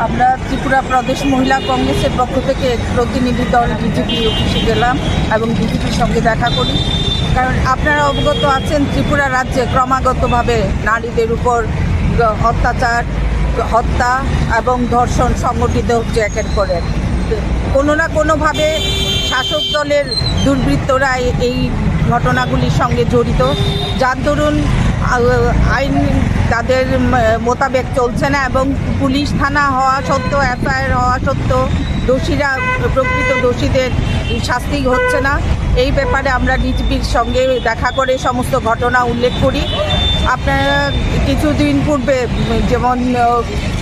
আমরা ত্রিপুরা প্রদেশ মহিলা কংগ্রেসের পক্ষ থেকে প্রতিনিধি দল ডিজিপি অফিসে গেলাম এবং ডিজিপির সঙ্গে দেখা করি। কারণ আপনারা অবগত আছেন, ত্রিপুরা রাজ্যে ক্রমাগতভাবে নারীদের উপর অত্যাচার, হত্যা এবং ধর্ষণ সংগঠিত হচ্ছে একের পর এক। কোনো না কোনোভাবে শাসক দলের দুর্বৃত্তরা এই ঘটনাগুলির সঙ্গে জড়িত, যার দরুন আইন তাদের মোতাবেক চলছে না এবং পুলিশ থানা হওয়া সত্ত্বেও, এফআইআর হওয়া সত্ত্বেও দোষীরা, প্রকৃত দোষীদের শাস্তি হচ্ছে না। এই ব্যাপারে আমরা ডিজিপির সঙ্গে দেখা করে সমস্ত ঘটনা উল্লেখ করি। আপনারা কিছুদিন পূর্বে যেমন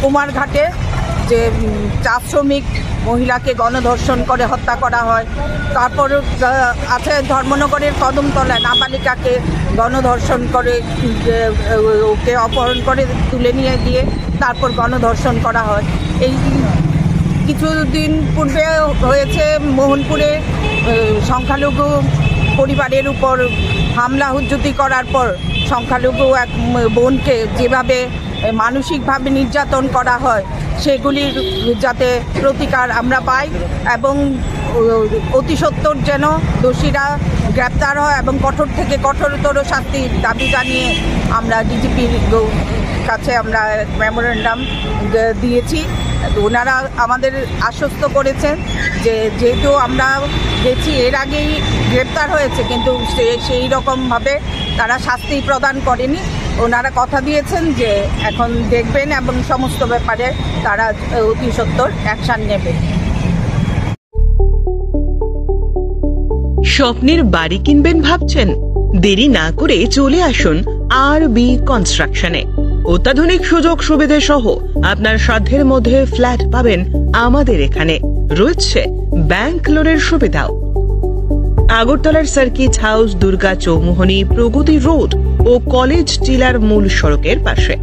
কুমারঘাটে যে চা শ্রমিক মহিলাকে গণধর্ষণ করে হত্যা করা হয়, তারপর আছে ধর্মনগরের কদমতলায় নাবালিকাকে গণধর্ষণ করে, ওকে অপহরণ করে তুলে নিয়ে গিয়ে তারপর গণধর্ষণ করা হয়। এই কিছুদিন পূর্বে হয়েছে মোহনপুরে সংখ্যালঘু পরিবারের উপর হামলা হুজ্জতি করার পর সংখ্যালঘু এক বোনকে যেভাবে মানসিকভাবে নির্যাতন করা হয়, সেগুলির যাতে প্রতিকার আমরা পাই এবং অতি সত্বর যেন দোষীরা গ্রেপ্তার হয় এবং কঠোর থেকে কঠোরতর শাস্তির দাবি জানিয়ে আমরা ডিজিপির কাছে আমরা মেমোরেন্ডাম দিয়েছি। ওনারা আমাদের আশ্বস্ত করেছেন যে যেহেতু আমরা গেছি, এর আগেই গ্রেপ্তার হয়েছে কিন্তু সেই রকমভাবে তারা শাস্তি প্রদান করেনি। ওনারা কথা দিয়েছেন যে এখন দেখবেন এবং সমস্ত ব্যাপারে তারা অতি সত্বর অ্যাকশন নেবে। স্বপ্নের বাড়ি কিনবেন ভাবছেন? দেরি না করে চলে আসুন আরবি কনস্ট্রাকশনে। অত্যাধুনিক সুযোগ সুবিধা সহ আপনার সাধ্যের মধ্যে ফ্ল্যাট পাবেন আমাদের এখানে। রয়েছে ব্যাংক লোনের সুবিধাও। আগরতলার সার্কিট হাউস, দুর্গা চৌমুহনী, প্রগতি রোড ও কলেজ টিলার মূল সড়কের পাশে।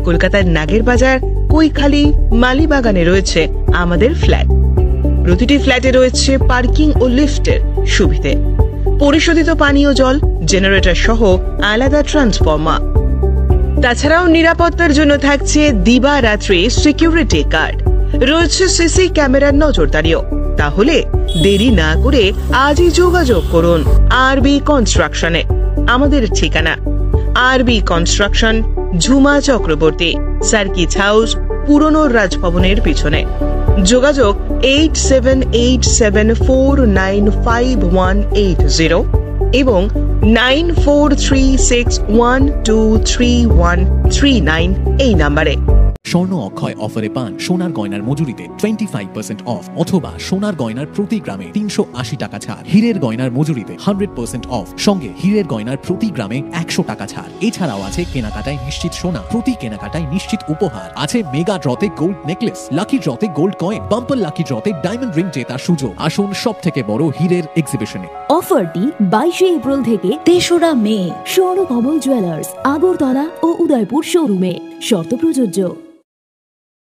কলকাতার নাগের বাজার, কৈখালি, মালিবাগানে রয়েছে আমাদের ফ্ল্যাট। প্রতিটি ফ্ল্যাটে রয়েছে পার্কিং ও লিফটের সুবিধে, পরিশোধিত পানীয় জল, জেনারেটর সহ আলাদা ট্রান্সফরমার। তাছাড়াও নিরাপত্তার জন্য থাকছে দিবারাত্রি সিকিউরিটি গার্ড, রয়েছে সিসি ক্যামেরার নজরদারিও। তাহলে দেরি না করে আজই যোগাযোগ করুন আরবি কনস্ট্রাকশনে। আমাদের ঠিকানা আরবি construction, Jhuma Chakraborty, circuit house, পুরনো রাজভবনের পিছনে। যোগাযোগ 8787495180 এবং 9436123139 এই নাম্বারে। স্বর্ণ অক্ষয় অফারে পান সোনার গয়নার মজুরিতে 25% অফ অথবা সোনার গয়নার প্রতি গ্রামে 380 টাকা ছাড়। হীরের গয়নার মজুরিতে 100% অফ, সঙ্গে হীরের গয়নার প্রতি গ্রামে 100 টাকা ছাড়। এছাড়াও আছে কেনাকাটায় নিশ্চিত সোনা, প্রতি কেনাকাটায় নিশ্চিত উপহার। আছে মেগা ড্রতে গোল্ড নেকলেস, লাকি ড্রতে গোল্ড কয়েন, বাম্পার লাকি ড্রতে ডায়মন্ড রিং জেতার সুযোগ। আসুন সব থেকে বড় হীরের এক্সিবিশনে। অফারটি 22 এপ্রিল থেকে 3রা মে স্বর্ণকমল জুয়েলার্স, আগরতলা ও উদয়পুর শোরুমে। শর্ত প্রযোজ্য।